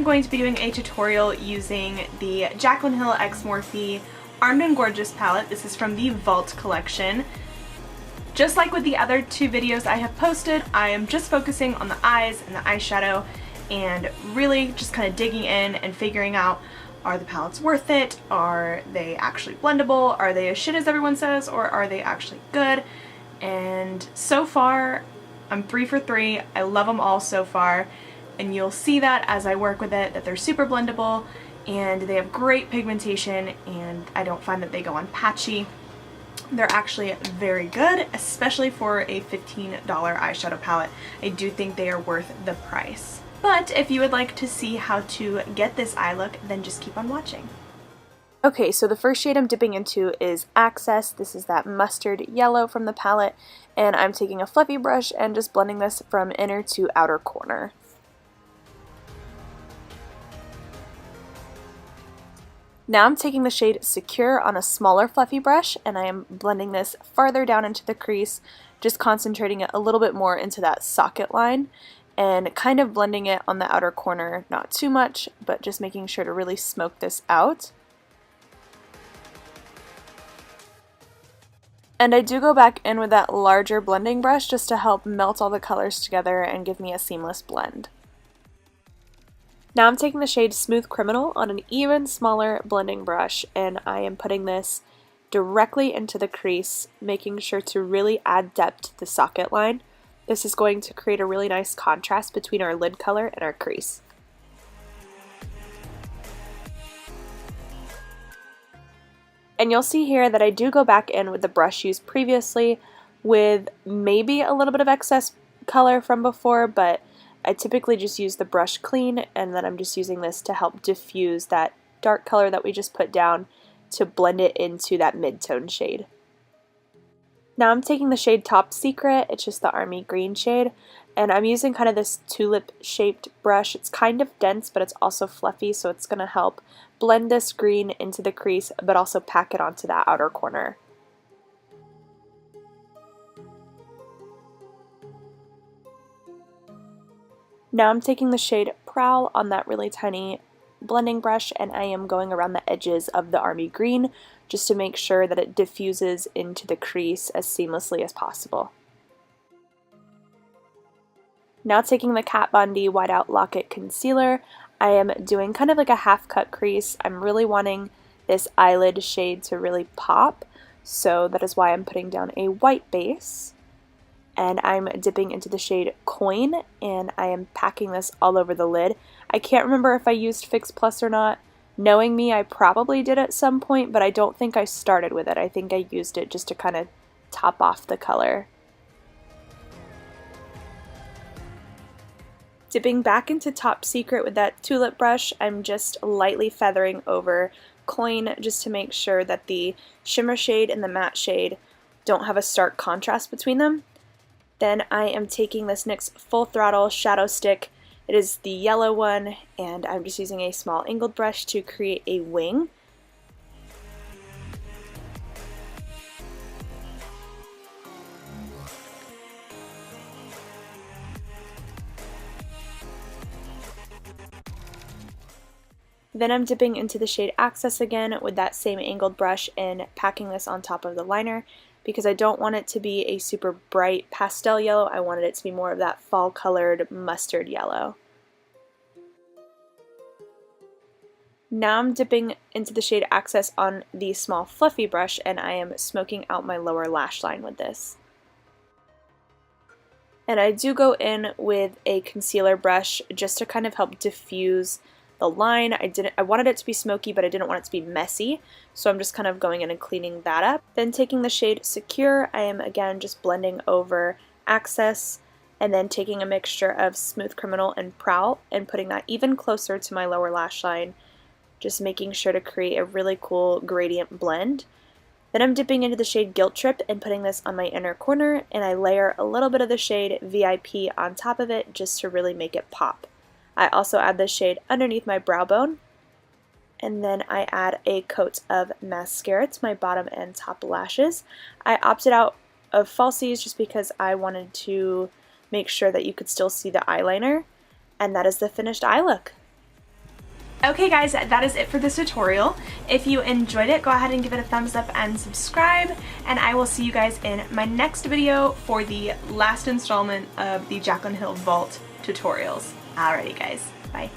going to be doing a tutorial using the Jaclyn Hill x Morphe Armed and Gorgeous palette. This is from the Vault collection. Just like with the other two videos I have posted, I am just focusing on the eyes and the eyeshadow and really just kind of digging in and figuring out, are the palettes worth it? Are they actually blendable? Are they as shit as everyone says, or are they actually good? And so far, I'm 3 for 3. I love them all so far, and you'll see that as I work with it, that they're super blendable and they have great pigmentation, and I don't find that they go on patchy. They're actually very good, especially for a $15 eyeshadow palette. I do think they are worth the price. But if you would like to see how to get this eye look, then just keep on watching. Okay, so the first shade I'm dipping into is Access. This is that mustard yellow from the palette, and I'm taking a fluffy brush and just blending this from inner to outer corner. Now I'm taking the shade Secure on a smaller fluffy brush, and I am blending this farther down into the crease, just concentrating it a little bit more into that socket line, and kind of blending it on the outer corner, not too much, but just making sure to really smoke this out. And I do go back in with that larger blending brush just to help melt all the colors together and give me a seamless blend. Now I'm taking the shade Smooth Criminal on an even smaller blending brush, and I am putting this directly into the crease, making sure to really add depth to the socket line. This is going to create a really nice contrast between our lid color and our crease. And you'll see here that I do go back in with the brush used previously with maybe a little bit of excess color from before, but I typically just use the brush clean, and then I'm just using this to help diffuse that dark color that we just put down to blend it into that mid-tone shade. Now I'm taking the shade Top Secret, it's just the army green shade, and I'm using kind of this tulip shaped brush. It's kind of dense, but it's also fluffy, so it's going to help blend this green into the crease, but also pack it onto that outer corner. Now I'm taking the shade Prowl on that really tiny blending brush, and I am going around the edges of the army green just to make sure that it diffuses into the crease as seamlessly as possible. Now taking the Kat Von D Whiteout Locket Concealer, I am doing kind of like a half cut crease. I'm really wanting this eyelid shade to really pop, so that is why I'm putting down a white base. And I'm dipping into the shade Coin, and I am packing this all over the lid. I can't remember if I used Fix Plus or not. Knowing me, I probably did at some point, but I don't think I started with it. I think I used it just to kind of top off the color. Dipping back into Top Secret with that tulip brush, I'm just lightly feathering over Coin just to make sure that the shimmer shade and the matte shade don't have a stark contrast between them. Then I am taking this NYX Full Throttle Shadow Stick. It is the yellow one, and I'm just using a small angled brush to create a wing. Then I'm dipping into the shade Access again with that same angled brush and packing this on top of the liner, because I don't want it to be a super bright pastel yellow. I wanted it to be more of that fall colored mustard yellow. Now I'm dipping into the shade Access on the small fluffy brush, and I am smoking out my lower lash line with this. And I do go in with a concealer brush just to kind of help diffuse the line. I wanted it to be smoky, but I didn't want it to be messy, so I'm just kind of going in and cleaning that up. Then taking the shade Secure, I am again just blending over Access, and then taking a mixture of Smooth Criminal and Prowl and putting that even closer to my lower lash line, just making sure to create a really cool gradient blend. Then I'm dipping into the shade Guilt Trip and putting this on my inner corner, and I layer a little bit of the shade VIP on top of it just to really make it pop. I also add this shade underneath my brow bone, and then I add a coat of mascara to my bottom and top lashes. I opted out of falsies just because I wanted to make sure that you could still see the eyeliner, and that is the finished eye look. Okay guys, that is it for this tutorial. If you enjoyed it, go ahead and give it a thumbs up and subscribe, and I will see you guys in my next video for the last installment of the Jaclyn Hill Vault tutorials. Alrighty guys, bye.